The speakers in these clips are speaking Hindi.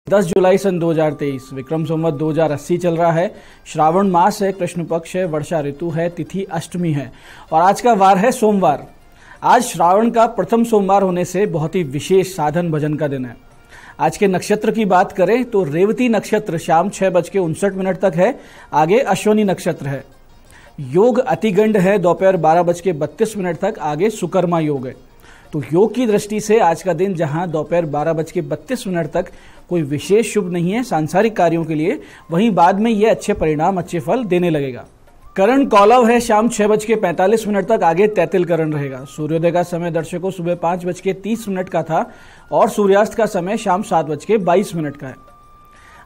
10 जुलाई सन 2023 विक्रम संवत 2080 चल रहा है। श्रावण मास है, कृष्ण पक्ष है, वर्षा ऋतु है, तिथि अष्टमी है और आज का वार है सोमवार। आज श्रावण का प्रथम सोमवार होने से बहुत ही विशेष साधन भजन का दिन है। आज के नक्षत्र की बात करें तो रेवती नक्षत्र शाम 6:59 तक है, आगे अश्विनी नक्षत्र है। योग अतिगंड है दोपहर 12:32 तक, आगे सुकर्मा योग है। तो योग की दृष्टि से आज का दिन जहां दोपहर 12:32 तक कोई विशेष शुभ नहीं है सांसारिक कार्यों के लिए, वहीं बाद में ये अच्छे परिणाम, अच्छे फल देने लगेगा। करण कौलव है शाम 6:45 तक, आगे तैतिल करण रहेगा। सूर्योदय का समय दर्शकों सुबह 5:30 का था और सूर्यास्त का समय शाम 7:22 का है।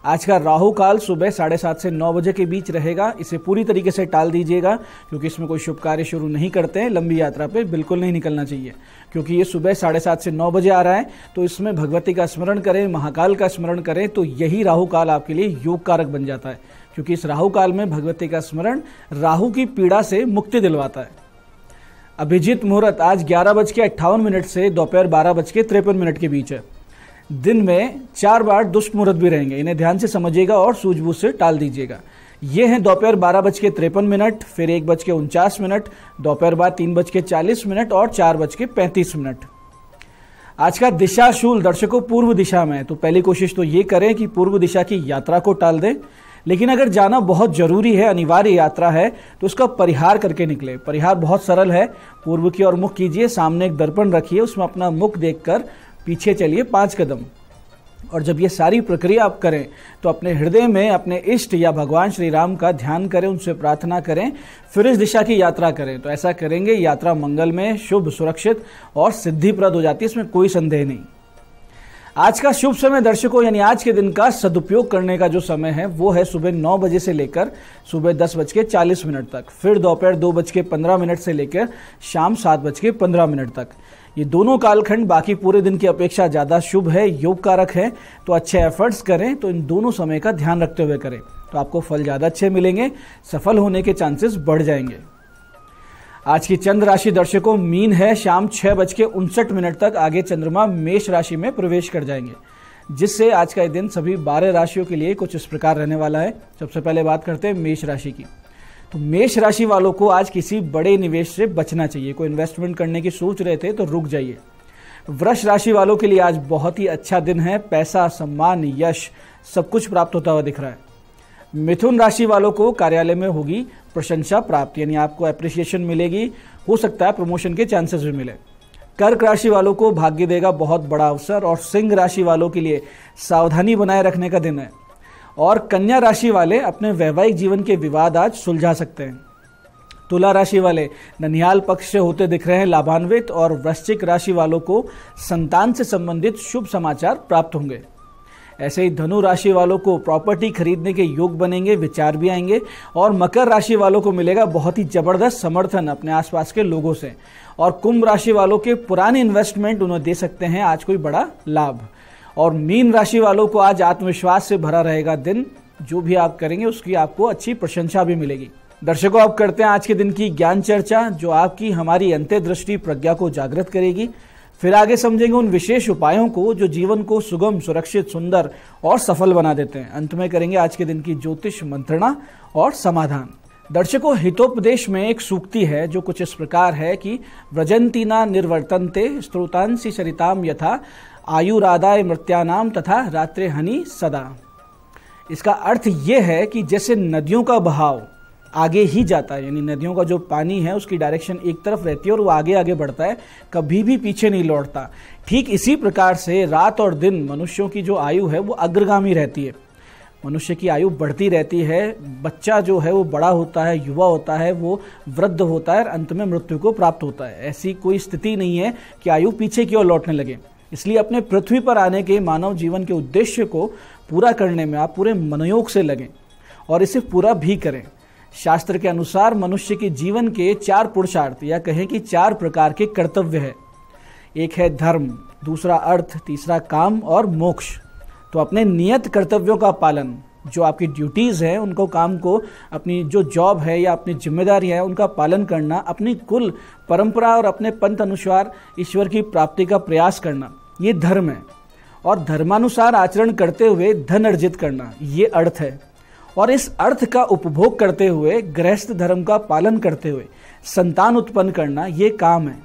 आज का राहु काल सुबह 7:30 से 9 बजे के बीच रहेगा। इसे पूरी तरीके से टाल दीजिएगा क्योंकि इसमें कोई शुभ कार्य शुरू नहीं करते हैं। लंबी यात्रा पे बिल्कुल नहीं निकलना चाहिए क्योंकि ये सुबह 7:30 से 9 बजे आ रहा है। तो इसमें भगवती का स्मरण करें, महाकाल का स्मरण करें तो यही राहु काल आपके लिए योग कारक बन जाता है क्योंकि इस राहु काल में भगवती का स्मरण राहु की पीड़ा से मुक्ति दिलवाता है। अभिजीत मुहूर्त आज 11:58 से दोपहर 12:53 के बीच है। दिन में 4 बार दुष्ट मुहूर्त भी रहेंगे, इन्हें ध्यान से समझिएगा और सूझबूझ से टाल दीजिएगा। ये हैं दोपहर 12:53, फिर 1:49, दोपहर बाद 3:40 और 4:35। आज का दिशाशूल दर्शकों पूर्व दिशा में है, तो पहली कोशिश तो ये करें कि पूर्व दिशा की यात्रा को टाल दें। लेकिन अगर जाना बहुत जरूरी है, अनिवार्य यात्रा है, तो उसका परिहार करके निकले। परिहार बहुत सरल है, पूर्व की ओर मुख कीजिए, सामने एक दर्पण रखिए, उसमें अपना मुख देखकर पीछे चलिए 5 कदम। और जब ये सारी प्रक्रिया आप करें तो अपने हृदय में अपने इष्ट या भगवान श्री राम का ध्यान करें, उनसे प्रार्थना करें, फिर इस दिशा की यात्रा करें। तो ऐसा करेंगे यात्रा मंगलमय, शुभ, सुरक्षित और सिद्धिप्रद हो जाती है, इसमें कोई संदेह नहीं। आज का शुभ समय दर्शकों यानी आज के दिन का सदुपयोग करने का जो समय है वो है सुबह 9 बजे से लेकर सुबह 10:40 तक, फिर दोपहर 2:15 से लेकर शाम 7:15 तक। ये दोनों कालखंड बाकी पूरे दिन की अपेक्षा ज्यादा शुभ है, योग कारक है। तो अच्छे एफर्ट्स करें तो इन दोनों समय का ध्यान रखते हुए करें तो आपको फल ज्यादा अच्छे मिलेंगे, सफल होने के चांसेस बढ़ जाएंगे। आज की चंद्र राशि दर्शकों मीन है, शाम 6:59 तक, आगे चंद्रमा मेष राशि में प्रवेश कर जाएंगे, जिससे आज का दिन सभी 12 राशियों के लिए कुछ इस प्रकार रहने वाला है। सबसे पहले बात करते हैं मेष राशि की। तो मेष राशि वालों को आज किसी बड़े निवेश से बचना चाहिए। कोई इन्वेस्टमेंट करने की सोच रहे थे तो रुक जाइए। वृष राशि वालों के लिए आज बहुत ही अच्छा दिन है, पैसा, सम्मान, यश सब कुछ प्राप्त होता हुआ दिख रहा है। मिथुन राशि वालों को कार्यालय में होगी प्रशंसा प्राप्त, यानी आपको एप्रिसिएशन मिलेगी, हो सकता है प्रमोशन के चांसेस भी मिले। कर्क राशि वालों को भाग्य देगा बहुत बड़ा अवसर और सिंह राशि वालों के लिए सावधानी बनाए रखने का दिन है। और कन्या राशि वाले अपने वैवाहिक जीवन के विवाद आज सुलझा सकते हैं। तुला राशि वाले ननिहाल पक्ष से होते दिख रहे हैं लाभान्वित और वृश्चिक राशि वालों को संतान से संबंधित शुभ समाचार प्राप्त होंगे। ऐसे ही धनु राशि वालों को प्रॉपर्टी खरीदने के योग बनेंगे, विचार भी आएंगे। और मकर राशि वालों को मिलेगा बहुत ही जबरदस्त समर्थन अपने आसपास के लोगों से। और कुंभ राशि वालों के पुराने इन्वेस्टमेंट उन्हें दे सकते हैं आज कोई बड़ा लाभ। और मीन राशि वालों को आज आत्मविश्वास से भरा रहेगा दिन, जो भी आप करेंगे उसकी आपको अच्छी प्रशंसा भी मिलेगी। दर्शकों अब करते हैं आज के दिन की ज्ञान चर्चा, जो आपकी हमारी अंतर्दृष्टि प्रज्ञा को जागृत करेगी। फिर आगे समझेंगे उन विशेष उपायों को जो जीवन को सुगम, सुरक्षित, सुंदर और सफल बना देते हैं। अंत में करेंगे आज के दिन की ज्योतिष मंत्रणा और समाधान। दर्शकों हितोपदेश में एक सूक्ति है जो कुछ इस प्रकार है कि व्रजंतीना निर्वर्तन्ते स्त्रोतांसी सरिताम यथा आयुरादाय मृत्यानाम तथा रात्रे हनि सदा। इसका अर्थ यह है कि जैसे नदियों का बहाव आगे ही जाता है, यानी नदियों का जो पानी है उसकी डायरेक्शन एक तरफ रहती है और वो आगे आगे बढ़ता है, कभी भी पीछे नहीं लौटता। ठीक इसी प्रकार से रात और दिन मनुष्यों की जो आयु है वो अग्रगामी रहती है। मनुष्य की आयु बढ़ती रहती है, बच्चा जो है वो बड़ा होता है, युवा होता है, वो वृद्ध होता है और अंत में मृत्यु को प्राप्त होता है। ऐसी कोई स्थिति नहीं है कि आयु पीछे की ओर लौटने लगे। इसलिए अपने पृथ्वी पर आने के मानव जीवन के उद्देश्य को पूरा करने में आप पूरे मनोयोग से लगें और इसे पूरा भी करें। शास्त्र के अनुसार मनुष्य के जीवन के 4 पुरुषार्थ या कहें कि 4 प्रकार के कर्तव्य है। एक है धर्म, दूसरा अर्थ, तीसरा काम और मोक्ष। तो अपने नियत कर्तव्यों का पालन, जो आपकी ड्यूटीज़ हैं उनको, काम को, अपनी जो जॉब है या अपनी जिम्मेदारी है उनका पालन करना, अपनी कुल परंपरा और अपने पंथ अनुसार ईश्वर की प्राप्ति का प्रयास करना, ये धर्म है। और धर्मानुसार आचरण करते हुए धन अर्जित करना, ये अर्थ है। और इस अर्थ का उपभोग करते हुए गृहस्थ धर्म का पालन करते हुए संतान उत्पन्न करना, ये काम है।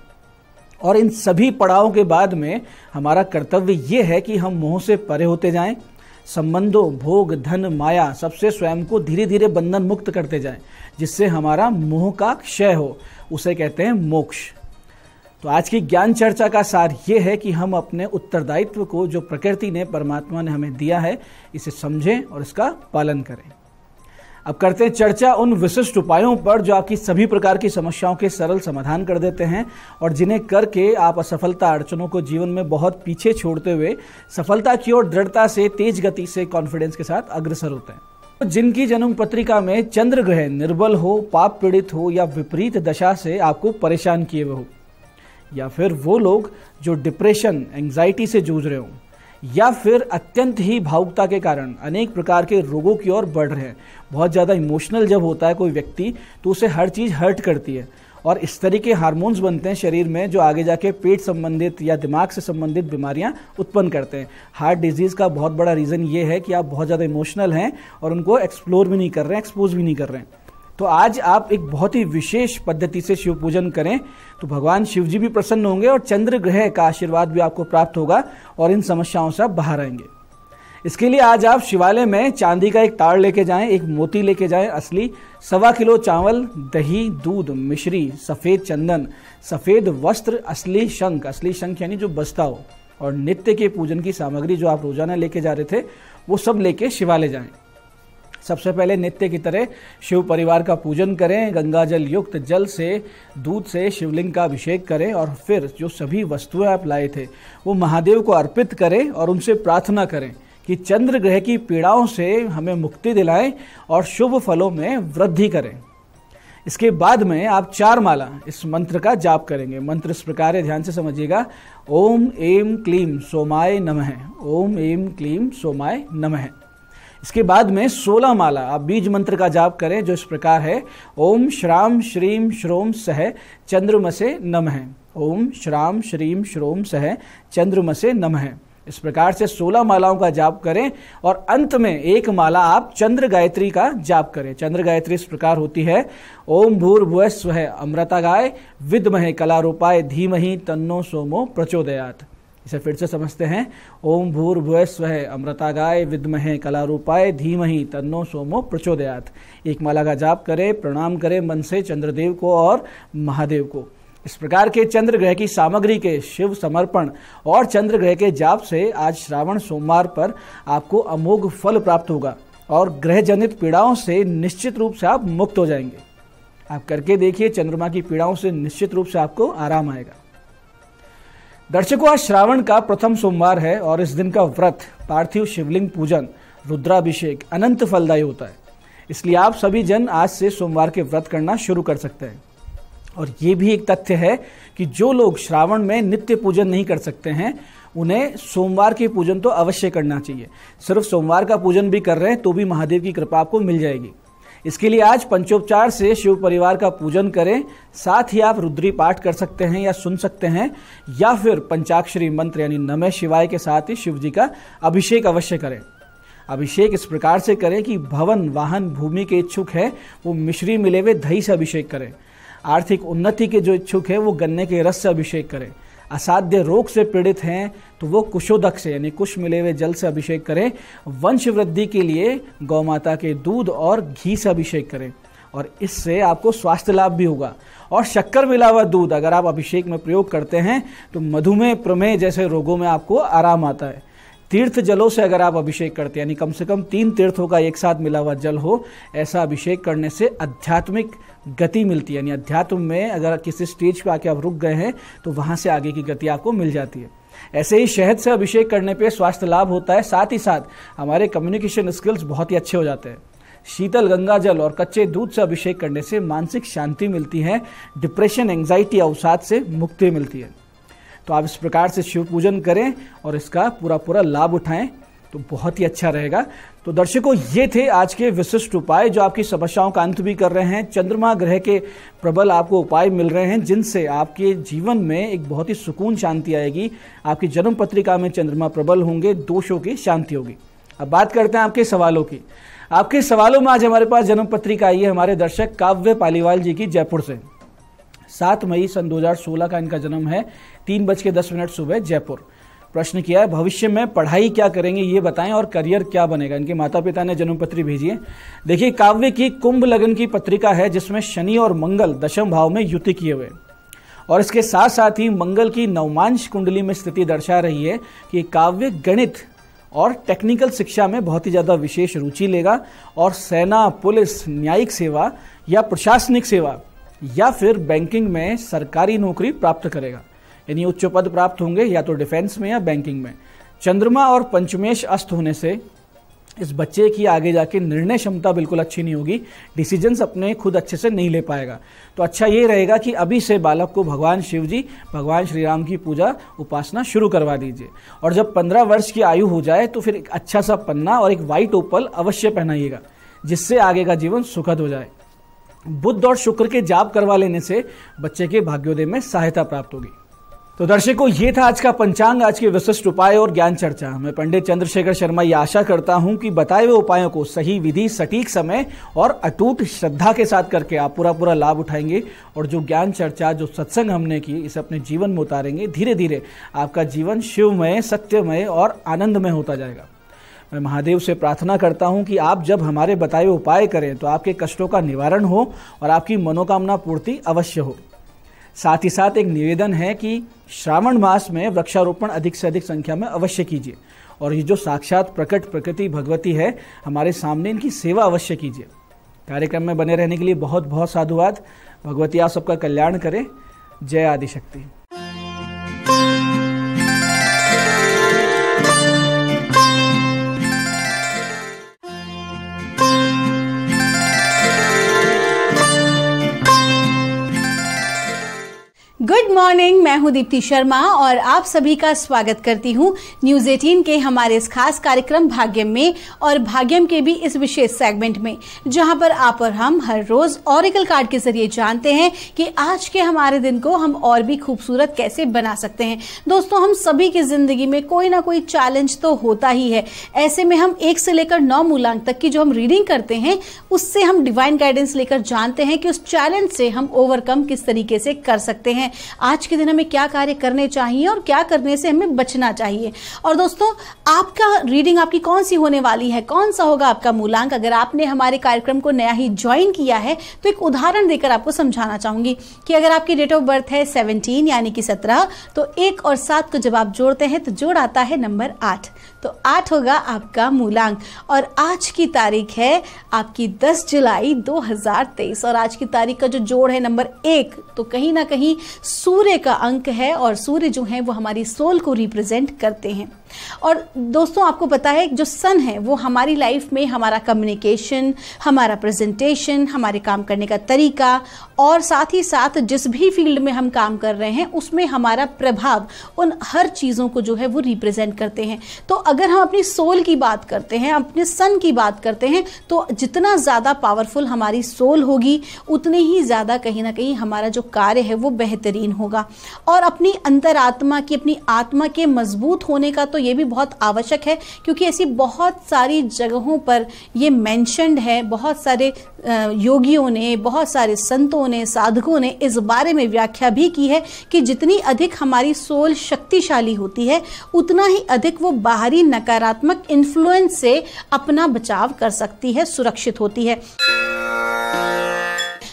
और इन सभी पड़ावों के बाद में हमारा कर्तव्य ये है कि हम मोह से परे होते जाएं, संबंधों, भोग, धन, माया सबसे स्वयं को धीरे धीरे बंधन मुक्त करते जाएं, जिससे हमारा मोह का क्षय हो। उसे कहते हैं मोक्ष। तो आज की ज्ञान चर्चा का सार ये है कि हम अपने उत्तरदायित्व को, जो प्रकृति ने, परमात्मा ने हमें दिया है, इसे समझें और इसका पालन करें। अब करते हैं चर्चा उन विशिष्ट उपायों पर जो आपकी सभी प्रकार की समस्याओं के सरल समाधान कर देते हैं और जिन्हें करके आप असफलता, अड़चनों को जीवन में बहुत पीछे छोड़ते हुए सफलता की ओर दृढ़ता से, तेज गति से, कॉन्फिडेंस के साथ अग्रसर होते हैं। तो जिनकी जन्म पत्रिका में चंद्र ग्रह निर्बल हो, पाप पीड़ित हो या विपरीत दशा से आपको परेशान किए हुए हो, या फिर वो लोग जो डिप्रेशन, एंजाइटी से जूझ रहे हो, या फिर अत्यंत ही भावुकता के कारण अनेक प्रकार के रोगों की ओर बढ़ रहे हैं। बहुत ज़्यादा इमोशनल जब होता है कोई व्यक्ति तो उसे हर चीज़ हर्ट करती है और इस तरीके हार्मोन्स बनते हैं शरीर में जो आगे जाके पेट संबंधित या दिमाग से संबंधित बीमारियां उत्पन्न करते हैं। हार्ट डिजीज़ का बहुत बड़ा रीज़न ये है कि आप बहुत ज़्यादा इमोशनल हैं और उनको एक्सप्लोर भी नहीं कर रहे हैं, एक्सपोज भी नहीं कर रहे हैं। तो आज आप एक बहुत ही विशेष पद्धति से शिव पूजन करें तो भगवान शिव जी भी प्रसन्न होंगे और चंद्र ग्रह का आशीर्वाद भी आपको प्राप्त होगा और इन समस्याओं से आप बाहर आएंगे। इसके लिए आज आप शिवालय में चांदी का एक तार लेके जाएं, एक मोती लेके जाएं असली, 1.25 किलो चावल, दही, दूध, मिश्री, सफ़ेद चंदन, सफ़ेद वस्त्र, असली शंख यानी जो बजता हो, और नित्य के पूजन की सामग्री जो आप रोजाना लेके जा रहे थे वो सब लेके शिवालय जाएं। सबसे पहले नित्य की तरह शिव परिवार का पूजन करें, गंगा जल युक्त जल से, दूध से शिवलिंग का अभिषेक करें और फिर जो सभी वस्तुएं आप लाए थे वो महादेव को अर्पित करें और उनसे प्रार्थना करें कि चंद्र ग्रह की पीड़ाओं से हमें मुक्ति दिलाएं और शुभ फलों में वृद्धि करें। इसके बाद में आप 4 माला इस मंत्र का जाप करेंगे। मंत्र इस प्रकार है, ध्यान से समझिएगा। ओम ऐं क्लीं सोमाय नमः, ओम ऐं क्लीं सोमाय नमः। इसके बाद में 16 माला आप बीज मंत्र का जाप करें जो इस प्रकार है। ओम श्राम श्रीम श्रोम सह चंद्रमसे नमः, ओम श्राम श्रीम श्रोम सह चंद्रमसे नमः। इस प्रकार से 16 मालाओं का जाप करें और अंत में 1 माला आप चंद्र गायत्री का जाप करें। चंद्र गायत्री इस प्रकार होती है। ओम भूर्भुवः स्वः अमृतागाय विद्महे कलारूपाय धीमहि तन्नो सोमो प्रचोदयात्। इसे फिर से समझते हैं। ओम भूर्भुवः स्वः अमृतागाय विद्महे कलारूपाय धीमहि तन्नो सोमो प्रचोदयात्। 1 माला का जाप करें, प्रणाम करें मन से चंद्रदेव को और महादेव को। इस प्रकार के चंद्र ग्रह की सामग्री के शिव समर्पण और चंद्र ग्रह के जाप से आज श्रावण सोमवार पर आपको अमोघ फल प्राप्त होगा और ग्रह जनित पीड़ाओं से निश्चित रूप से आप मुक्त हो जाएंगे। आप करके देखिए, चंद्रमा की पीड़ाओं से निश्चित रूप से आपको आराम आएगा। दर्शकों, आज श्रावण का प्रथम सोमवार है और इस दिन का व्रत, पार्थिव शिवलिंग पूजन, रुद्राभिषेक अनंत फलदायी होता है। इसलिए आप सभी जन आज से सोमवार के व्रत करना शुरू कर सकते हैं। और ये भी एक तथ्य है कि जो लोग श्रावण में नित्य पूजन नहीं कर सकते हैं उन्हें सोमवार के पूजन तो अवश्य करना चाहिए। सिर्फ सोमवार का पूजन भी कर रहे हैं तो भी महादेव की कृपा आपको मिल जाएगी। इसके लिए आज पंचोपचार से शिव परिवार का पूजन करें। साथ ही आप रुद्री पाठ कर सकते हैं या सुन सकते हैं, या फिर पंचाक्षरी मंत्र यानी नमः शिवाय के साथ ही शिव जी का अभिषेक अवश्य करें। अभिषेक इस प्रकार से करें कि भवन, वाहन, भूमि के इच्छुक है वो मिश्री मिले हुए दही से अभिषेक करें। आर्थिक उन्नति के जो इच्छुक है वो गन्ने के रस से अभिषेक करें। असाध्य रोग से पीड़ित हैं तो वो कुशोदक से यानी कुश मिले हुए जल से अभिषेक करें। वंश वृद्धि के लिए गौ माता के दूध और घी से अभिषेक करें और इससे आपको स्वास्थ्य लाभ भी होगा। और शक्कर मिला हुआ दूध अगर आप अभिषेक में प्रयोग करते हैं तो मधुमेह, प्रमेह जैसे रोगों में आपको आराम आता है। तीर्थ जलों से अगर आप अभिषेक करते हैं यानी कम से कम 3 तीर्थों का एक साथ मिला हुआ जल हो, ऐसा अभिषेक करने से आध्यात्मिक गति मिलती है। यानी अध्यात्म में अगर किसी स्टेज पे आके आप रुक गए हैं तो वहां से आगे की गति आपको मिल जाती है। ऐसे ही शहद से अभिषेक करने पे स्वास्थ्य लाभ होता है। साथ ही साथ हमारे कम्युनिकेशन स्किल्स बहुत ही अच्छे हो जाते हैं। शीतल गंगा जल और कच्चे दूध से अभिषेक करने से मानसिक शांति मिलती है। डिप्रेशन, एंग्जाइटी, अवसाद से मुक्ति मिलती है। तो आप इस प्रकार से शिव पूजन करें और इसका पूरा लाभ उठाएं। तो बहुत ही अच्छा रहेगा। तो दर्शकों, ये थे आज के विशिष्ट उपाय जो आपकी समस्याओं का अंत भी कर रहे हैं। चंद्रमा ग्रह के प्रबल आपको उपाय मिल रहे हैं जिनसे आपके जीवन में एक बहुत ही सुकून शांति आएगी। आपकी जन्म पत्रिका में चंद्रमा प्रबल होंगे, दोषों की शांति होगी। अब बात करते हैं आपके सवालों की। आपके सवालों में आज हमारे पास जन्म पत्रिका आई है हमारे दर्शक काव्य पालीवाल जी की, जयपुर से। 7 मई सन 2016 का इनका जन्म है, 3:10 सुबह, जयपुर। प्रश्न किया है, भविष्य में पढ़ाई क्या करेंगे ये बताएं और करियर क्या बनेगा। इनके माता पिता ने जन्म पत्री भेजी है। देखिए, काव्य की कुंभ लगन की पत्रिका है जिसमें शनि और मंगल दशम भाव में युति किए हुए, और इसके साथ साथ ही मंगल की नवमांश कुंडली में स्थिति दर्शा रही है कि काव्य गणित और टेक्निकल शिक्षा में बहुत ही ज़्यादा विशेष रुचि लेगा और सेना, पुलिस, न्यायिक सेवा या प्रशासनिक सेवा या फिर बैंकिंग में सरकारी नौकरी प्राप्त करेगा, यानी उच्च पद प्राप्त होंगे या तो डिफेंस में या बैंकिंग में। चंद्रमा और पंचमेश अस्त होने से इस बच्चे की आगे जाके निर्णय क्षमता बिल्कुल अच्छी नहीं होगी, डिसीजंस अपने खुद अच्छे से नहीं ले पाएगा। तो अच्छा ये रहेगा कि अभी से बालक को भगवान शिव जी, भगवान श्री राम की पूजा उपासना शुरू करवा दीजिए, और जब 15 वर्ष की आयु हो जाए तो फिर एक अच्छा सा पन्ना और एक व्हाइट ओपल अवश्य पहनाइएगा, जिससे आगे का जीवन सुखद हो जाए। बुध और शुक्र के जाप करवा लेने से बच्चे के भाग्योदय में सहायता प्राप्त होगी। तो दर्शकों, ये था आज का पंचांग, आज के विशिष्ट उपाय और ज्ञान चर्चा। मैं पंडित चंद्रशेखर शर्मा ये आशा करता हूं कि बताए हुए उपायों को सही विधि, सटीक समय और अटूट श्रद्धा के साथ करके आप पूरा लाभ उठाएंगे, और जो ज्ञान चर्चा, जो सत्संग हमने की, इसे अपने जीवन में उतारेंगे। धीरे धीरे आपका जीवन शिवमय, सत्यमय और आनंदमय होता जाएगा। मैं महादेव से प्रार्थना करता हूं कि आप जब हमारे बताए हुए उपाय करें तो आपके कष्टों का निवारण हो और आपकी मनोकामना पूर्ति अवश्य हो। साथ ही साथ एक निवेदन है कि श्रावण मास में वृक्षारोपण अधिक से अधिक संख्या में अवश्य कीजिए, और ये जो साक्षात प्रकट प्रकृति भगवती है हमारे सामने, इनकी सेवा अवश्य कीजिए। कार्यक्रम में बने रहने के लिए बहुत बहुत साधुवाद। भगवती आप सबका कल्याण करे। जय आदिशक्ति। गुड मॉर्निंग, मैं हूं दीप्ति शर्मा और आप सभी का स्वागत करती हूं न्यूज़ 18 के हमारे इस खास कार्यक्रम भाग्यम में, और भाग्यम के भी इस विशेष सेगमेंट में जहां पर आप और हम हर रोज ऑरेकल कार्ड के जरिए जानते हैं कि आज के हमारे दिन को हम और भी खूबसूरत कैसे बना सकते हैं। दोस्तों, हम सभी की जिंदगी में कोई ना कोई चैलेंज तो होता ही है। ऐसे में हम 1 से लेकर 9 मूलांक तक की जो हम रीडिंग करते हैं उससे हम डिवाइन गाइडेंस लेकर जानते हैं कि उस चैलेंज से हम ओवरकम किस तरीके से कर सकते हैं, आज के दिन हमें क्या कार्य करने चाहिए और क्या करने से हमें बचना चाहिए। और दोस्तों, आपका रीडिंग आपकी कौन सी होने वाली है, कौन सा होगा आपका मूलांक, अगर आपने हमारे कार्यक्रम को नया ही ज्वाइन किया है तो एक उदाहरण देकर आपको समझाना चाहूंगी कि अगर आपकी डेट ऑफ बर्थ है 17 यानी कि 17, तो 1 और 7 को जब आप जोड़ते हैं तो जोड़ आता है नंबर 8, तो 8 होगा आपका मूलांक। और आज की तारीख है आपकी 10 जुलाई 2023, और आज की तारीख का जो जोड़ है नंबर 1, तो कहीं ना कहीं सूर्य का अंक है, और सूर्य जो है वो हमारी सोल को रिप्रेजेंट करते हैं। और दोस्तों, आपको पता है जो सन है वो हमारी लाइफ में हमारा कम्युनिकेशन, हमारा प्रेजेंटेशन, हमारे काम करने का तरीका, और साथ ही साथ जिस भी फील्ड में हम काम कर रहे हैं उसमें हमारा प्रभाव, उन हर चीज़ों को जो है वो रिप्रेजेंट करते हैं। तो अगर हम अपनी सोल की बात करते हैं, अपने सन की बात करते हैं, तो जितना ज़्यादा पावरफुल हमारी सोल होगी उतने ही ज़्यादा कहीं ना कहीं हमारा जो कार्य है वो बेहतरीन होगा। और अपनी अंतरात्मा की, अपनी आत्मा के मजबूत होने का तो ये भी बहुत आवश्यक है, क्योंकि ऐसी बहुत सारी जगहों पर ये मेंशन्ड है, बहुत सारे योगियों ने, बहुत सारे संतों ने, साधकों ने इस बारे में व्याख्या भी की है कि जितनी अधिक हमारी सोल शक्तिशाली होती है उतना ही अधिक वो बाहरी नकारात्मक इन्फ्लुएंस से अपना बचाव कर सकती है, सुरक्षित होती है।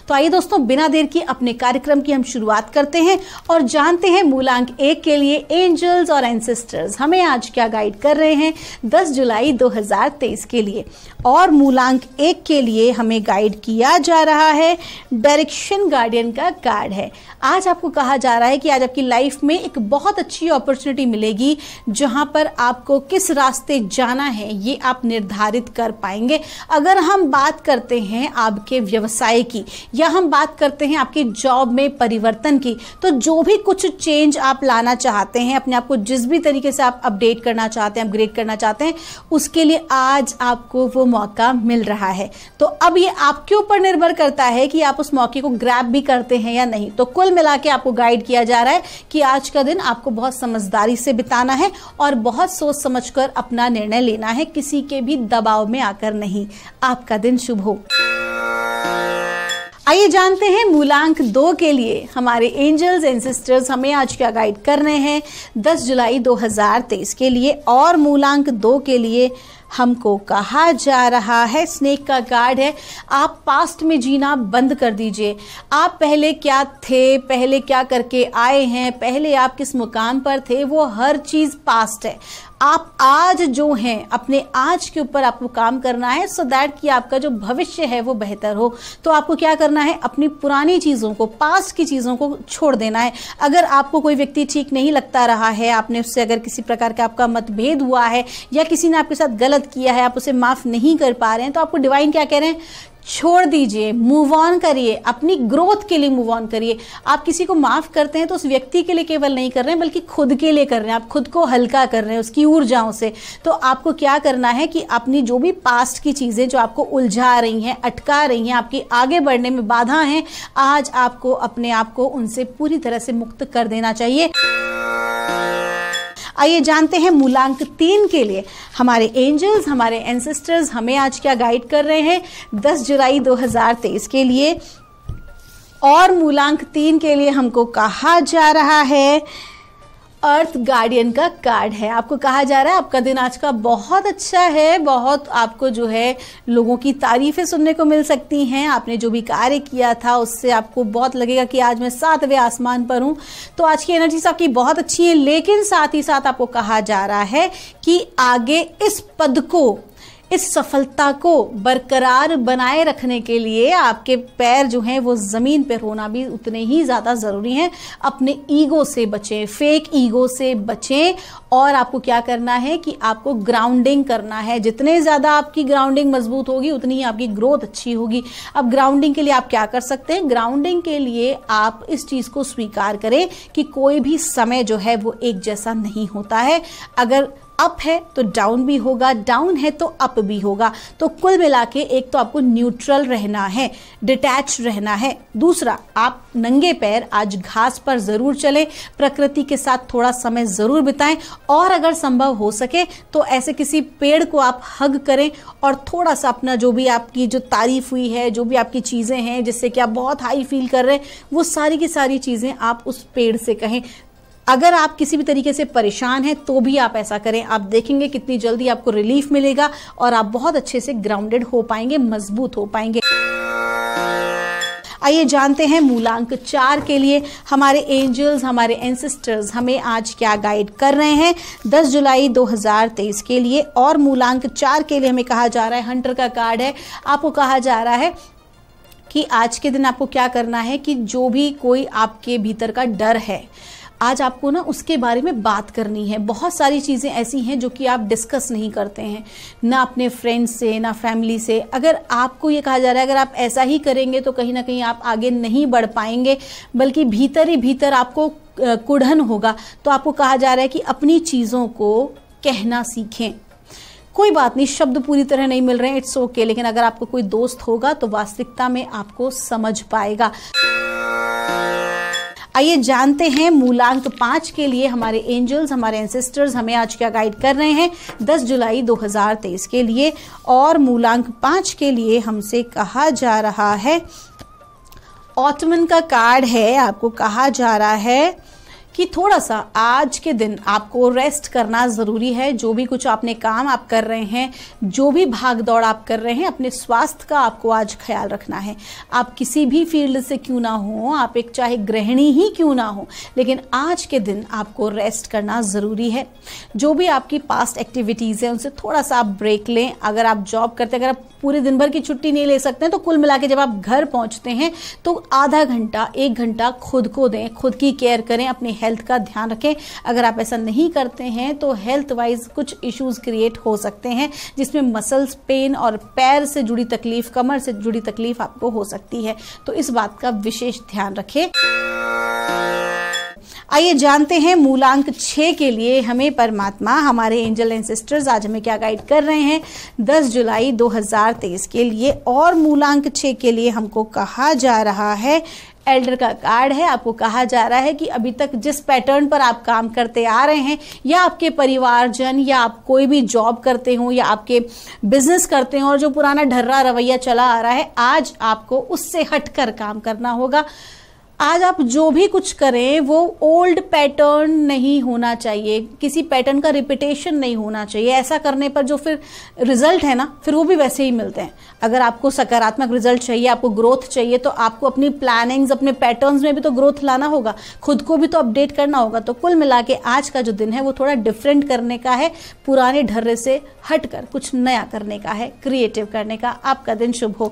तो आइए दोस्तों, बिना देर की अपने कार्यक्रम की हम शुरुआत करते हैं और जानते हैं मूलांक 1 के लिए एंजल्स और एंसेस्टर्स हमें आज क्या गाइड कर रहे हैं 10 जुलाई 2023 के लिए। और मूलांक 1 के लिए हमें गाइड किया जा रहा है डायरेक्शन गार्डियन का कार्ड है। आज आपको कहा जा रहा है कि आज आपकी लाइफ में एक बहुत अच्छी अपॉर्चुनिटी मिलेगी जहां पर आपको किस रास्ते जाना है ये आप निर्धारित कर पाएंगे। अगर हम बात करते हैं आपके व्यवसाय की या हम बात करते हैं आपकी जॉब में परिवर्तन की, तो जो भी कुछ चेंज आप लाना चाहते हैं, अपने आप को जिस भी तरीके से आप अपडेट करना चाहते हैं, अपग्रेड करना चाहते हैं, उसके लिए आज आपको वो मौका मिल रहा है। तो अब ये आपके ऊपर निर्भर करता है कि आप उस मौके को ग्रैब भी करते हैं या नहीं। तो कुल मिला के आपको गाइड किया जा रहा है कि आज का दिन आपको बहुत समझदारी से बिताना है और बहुत सोच समझकर अपना निर्णय लेना है, किसी के भी दबाव में आकर नहीं। आपका दिन शुभ हो। आइए जानते हैं मूलांक 2 के लिए हमारे एंजल्स एंड सिस्टर्स हमें आज क्या गाइड कर रहे हैं 10 जुलाई 2023 के लिए। और मूलांक 2 के लिए हमको कहा जा रहा है, स्नेक का कार्ड है, आप पास्ट में जीना बंद कर दीजिए। आप पहले क्या थे, पहले क्या करके आए हैं, पहले आप किस मुकाम पर थे, वो हर चीज पास्ट है। आप आज जो हैं, अपने आज के ऊपर आपको काम करना है सो दैट कि आपका जो भविष्य है वो बेहतर हो। तो आपको क्या करना है, अपनी पुरानी चीज़ों को, पास्ट की चीज़ों को छोड़ देना है। अगर आपको कोई व्यक्ति ठीक नहीं लगता रहा है, आपने उससे अगर किसी प्रकार का आपका मतभेद हुआ है या किसी ने आपके साथ गलत किया है, आप उसे माफ़ नहीं कर पा रहे हैं, तो आपको डिवाइन क्या कह रहे हैं, छोड़ दीजिए, मूव ऑन करिए, अपनी ग्रोथ के लिए मूव ऑन करिए। आप किसी को माफ करते हैं तो उस व्यक्ति के लिए केवल नहीं कर रहे हैं, बल्कि खुद के लिए कर रहे हैं। आप खुद को हल्का कर रहे हैं उसकी ऊर्जाओं से। तो आपको क्या करना है कि अपनी जो भी पास्ट की चीजें जो आपको उलझा रही हैं, अटका रही हैं, आपकी आगे बढ़ने में बाधा हैं, आज आपको अपने आप को उनसे पूरी तरह से मुक्त कर देना चाहिए। आइए जानते हैं मूलांक 3 के लिए हमारे एंजल्स, हमारे एंसेस्टर्स हमें आज क्या गाइड कर रहे हैं 10 जुलाई 2023 के लिए। और मूलांक 3 के लिए हमको कहा जा रहा है, अर्थ गार्डियन का कार्ड है। आपको कहा जा रहा है आपका दिन आज का बहुत अच्छा है, बहुत आपको जो है लोगों की तारीफें सुनने को मिल सकती हैं। आपने जो भी कार्य किया था उससे आपको बहुत लगेगा कि आज मैं 7वें आसमान पर हूं। तो आज की एनर्जीज आपकी बहुत अच्छी है, लेकिन साथ ही साथ आपको कहा जा रहा है कि आगे इस पद को, इस सफलता को बरकरार बनाए रखने के लिए आपके पैर जो हैं वो जमीन पर होना भी उतने ही ज्यादा जरूरी हैं। अपने ईगो से बचें, फेक ईगो से बचें। और आपको क्या करना है कि आपको ग्राउंडिंग करना है। जितने ज्यादा आपकी ग्राउंडिंग मजबूत होगी उतनी ही आपकी ग्रोथ अच्छी होगी। अब ग्राउंडिंग के लिए आप क्या कर सकते हैं, ग्राउंडिंग के लिए आप इस चीज को स्वीकार करें कि कोई भी समय जो है वो एक जैसा नहीं होता है। अगर अप है तो डाउन भी होगा, डाउन है तो अप भी होगा। तो कुल मिला के एक तो आपको न्यूट्रल रहना है, डिटैच रहना है। दूसरा, आप नंगे पैर आज घास पर जरूर चलें, प्रकृति के साथ थोड़ा समय जरूर बिताएं। और अगर संभव हो सके तो ऐसे किसी पेड़ को आप हग करें और थोड़ा सा अपना जो भी आपकी जो तारीफ हुई है, जो भी आपकी चीजें हैं जिससे कि आप बहुत हाई फील कर रहे हैं, वो सारी की सारी चीजें आप उस पेड़ से कहें। अगर आप किसी भी तरीके से परेशान हैं तो भी आप ऐसा करें। आप देखेंगे कितनी जल्दी आपको रिलीफ मिलेगा और आप बहुत अच्छे से ग्राउंडेड हो पाएंगे, मजबूत हो पाएंगे। आइए जानते हैं मूलांक 4 के लिए हमारे एंजल्स, हमारे एंसेस्टर्स हमें आज क्या गाइड कर रहे हैं 10 जुलाई 2023 के लिए। और मूलांक 4 के लिए हमें कहा जा रहा है, हंटर का कार्ड है। आपको कहा जा रहा है कि आज के दिन आपको क्या करना है कि जो भी कोई आपके भीतर का डर है, आज आपको ना उसके बारे में बात करनी है। बहुत सारी चीज़ें ऐसी हैं जो कि आप डिस्कस नहीं करते हैं, ना अपने फ्रेंड्स से, ना फैमिली से। अगर आपको ये कहा जा रहा है अगर आप ऐसा ही करेंगे तो कहीं ना कहीं आप आगे नहीं बढ़ पाएंगे, बल्कि भीतर ही भीतर आपको कुढ़न होगा। तो आपको कहा जा रहा है कि अपनी चीज़ों को कहना सीखें। कोई बात नहीं, शब्द पूरी तरह नहीं मिल रहे हैं, इट्स ओके, लेकिन अगर आपको कोई दोस्त होगा तो वास्तविकता में आपको समझ पाएगा। आइए जानते हैं मूलांक 5 के लिए हमारे एंजल्स, हमारे एंसेस्टर्स हमें आज क्या गाइड कर रहे हैं 10 जुलाई 2023 के लिए। और मूलांक 5 के लिए हमसे कहा जा रहा है, ऑटमन का कार्ड है। आपको कहा जा रहा है कि थोड़ा सा आज के दिन आपको रेस्ट करना ज़रूरी है। जो भी कुछ आपने काम आप कर रहे हैं, जो भी भाग दौड़ आप कर रहे हैं, अपने स्वास्थ्य का आपको आज ख्याल रखना है। आप किसी भी फील्ड से क्यों ना हो, आप एक चाहे गृहिणी ही क्यों ना हो, लेकिन आज के दिन आपको रेस्ट करना ज़रूरी है। जो भी आपकी पास्ट एक्टिविटीज़ हैं उनसे थोड़ा सा आप ब्रेक लें। अगर आप जॉब करते हैं, अगर आप पूरे दिन भर की छुट्टी नहीं ले सकते हैं तो कुल मिला के जब आप घर पहुंचते हैं तो आधा घंटा 1 घंटा खुद को दें, खुद की केयर करें, अपने हेल्थ का ध्यान रखें। अगर आप ऐसा नहीं करते हैं तो हेल्थ वाइज कुछ इश्यूज क्रिएट हो सकते हैं, जिसमें मसल्स पेन और पैर से जुड़ी तकलीफ, कमर से जुड़ी तकलीफ आपको हो सकती है। तो इस बात का विशेष ध्यान रखें। आइए जानते हैं मूलांक 6 के लिए हमें परमात्मा, हमारे एंजल एंसेस्टर्स आज हमें क्या गाइड कर रहे हैं 10 जुलाई 2023 के लिए। और मूलांक 6 के लिए हमको कहा जा रहा है, एल्डर का कार्ड है। आपको कहा जा रहा है कि अभी तक जिस पैटर्न पर आप काम करते आ रहे हैं, या आपके परिवारजन, या आप कोई भी जॉब करते हो, या आपके बिजनेस करते हो, और जो पुराना ढर्रा रवैया चला आ रहा है, आज आपको उससे हटकर काम करना होगा। आज आप जो भी कुछ करें वो ओल्ड पैटर्न नहीं होना चाहिए, किसी पैटर्न का रिपीटेशन नहीं होना चाहिए। ऐसा करने पर जो फिर रिजल्ट है ना, फिर वो भी वैसे ही मिलते हैं। अगर आपको सकारात्मक रिजल्ट चाहिए, आपको ग्रोथ चाहिए, तो आपको अपनी प्लानिंग्स, अपने पैटर्न्स में भी तो ग्रोथ लाना होगा, खुद को भी तो अपडेट करना होगा। तो कुल मिला के आज का जो दिन है वो थोड़ा डिफरेंट करने का है, पुराने ढर्रे से हटकर कुछ नया करने का है, क्रिएटिव करने का। आपका दिन शुभ हो।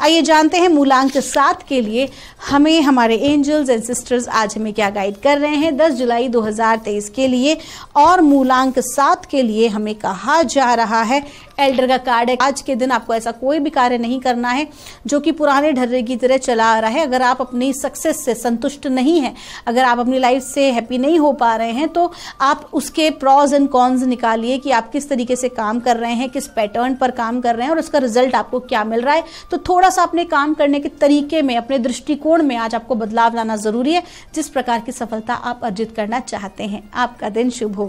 आइए जानते हैं मूलांक 7 के लिए हमें हमारे एंजल्स एंड सिस्टर्स आज हमें क्या गाइड कर रहे हैं 10 जुलाई 2023 के लिए। और मूलांक 7 के लिए हमें कहा जा रहा है, एल्डर का कार्ड है। आज के दिन आपको ऐसा कोई भी कार्य नहीं करना है जो कि पुराने ढर्रे की तरह चला आ रहा है। अगर आप अपनी सक्सेस से संतुष्ट नहीं हैं, अगर आप अपनी लाइफ से हैप्पी नहीं हो पा रहे हैं, तो आप उसके प्रॉज एंड कॉन्स निकालिए कि आप किस तरीके से काम कर रहे हैं, किस पैटर्न पर काम कर रहे हैं और उसका रिजल्ट आपको क्या मिल रहा है। तो थोड़ा सा अपने काम करने के तरीके में, अपने दृष्टिकोण में आज आपको बदलाव लाना जरूरी है, जिस प्रकार की सफलता आप अर्जित करना चाहते हैं। आपका दिन शुभ हो।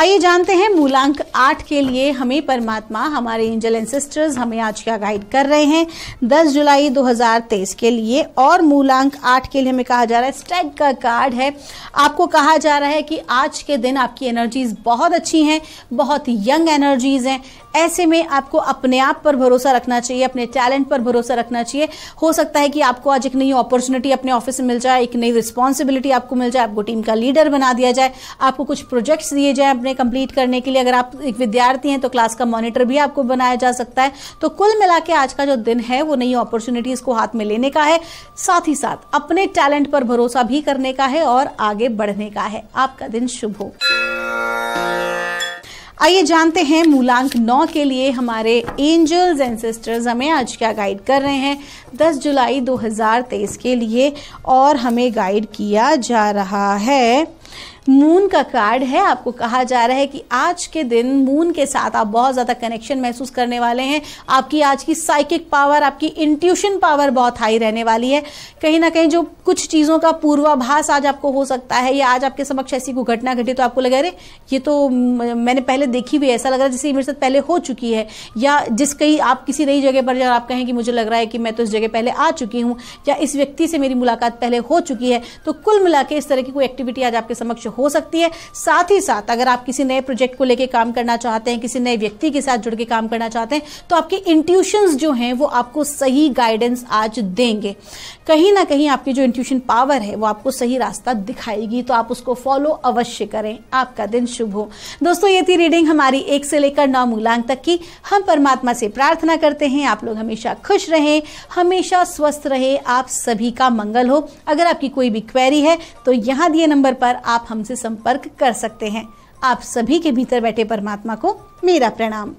आइए जानते हैं मूलांक 8 के लिए हमें परमात्मा, हमारे एंजल एंड सिस्टर्स हमें आज क्या गाइड कर रहे हैं 10 जुलाई 2023 के लिए। और मूलांक 8 के लिए हमें कहा जा रहा है, स्टैग का कार्ड है। आपको कहा जा रहा है कि आज के दिन आपकी एनर्जीज बहुत अच्छी हैं, बहुत यंग एनर्जीज हैं। ऐसे में आपको अपने आप पर भरोसा रखना चाहिए, अपने टैलेंट पर भरोसा रखना चाहिए। हो सकता है कि आपको आज एक नई अपॉर्चुनिटी अपने ऑफिस में मिल जाए, एक नई रिस्पॉन्सिबिलिटी आपको मिल जाए, आपको टीम का लीडर बना दिया जाए, आपको कुछ प्रोजेक्ट्स दिए जाए अपने कंप्लीट करने के लिए। अगर आप एक विद्यार्थी हैं तो क्लास का मॉनिटर भी आपको बनाया जा सकता है। तो कुल मिला के आज का जो दिन है वो नई अपॉर्चुनिटीज को हाथ में लेने का है, साथ ही साथ अपने टैलेंट पर भरोसा भी करने का है और आगे बढ़ने का है। आपका दिन शुभ हो। आइए जानते हैं मूलांक 9 के लिए हमारे एंजल्स एंड सिस्टर्स हमें आज क्या गाइड कर रहे हैं 10 जुलाई 2023 के लिए। और हमें गाइड किया जा रहा है, मून का कार्ड है। आपको कहा जा रहा है कि आज के दिन मून के साथ आप बहुत ज्यादा कनेक्शन महसूस करने वाले हैं। आपकी आज की साइकिक पावर, आपकी इंट्यूशन पावर बहुत हाई रहने वाली है। कहीं ना कहीं जो कुछ चीजों का पूर्वाभास आज आपको हो सकता है, या आज आपके समक्ष ऐसी कोई घटना घटी तो आपको लगे अरे ये तो मैंने पहले देखी हुई, ऐसा लग रहा है जैसे मेरे साथ पहले हो चुकी है। या जिस कहीं आप किसी नई जगह पर जब आप कहें कि मुझे लग रहा है कि मैं तो इस जगह पहले आ चुकी हूँ, या इस व्यक्ति से मेरी मुलाकात पहले हो चुकी है। तो कुल मिला के इस तरह की कोई एक्टिविटी आज आपके समक्ष हो सकती है। साथ ही साथ अगर आप किसी नए प्रोजेक्ट को लेकर काम करना चाहते हैं, किसी नए व्यक्ति के साथ जुड़ के काम करना चाहते हैं, तो आपके इंट्यूशंस जो हैं वो आपको सही गाइडेंस आज देंगे। कहीं ना कहीं आपकी जो इंट्यूशन पावर है वो आपको सही रास्ता दिखाएगी, तो आप उसको फॉलो अवश्य करें। आपका दिन शुभ हो। दोस्तों, ये थी रीडिंग हमारी 1 से लेकर 9 मूलांक तक की। हम परमात्मा से प्रार्थना करते हैं आप लोग हमेशा खुश रहें, हमेशा स्वस्थ रहे, आप सभी का मंगल हो। अगर आपकी कोई भी क्वेरी है तो यहाँ दिए नंबर पर आप हमसे संपर्क कर सकते हैं। आप सभी के भीतर बैठे परमात्मा को मेरा प्रणाम।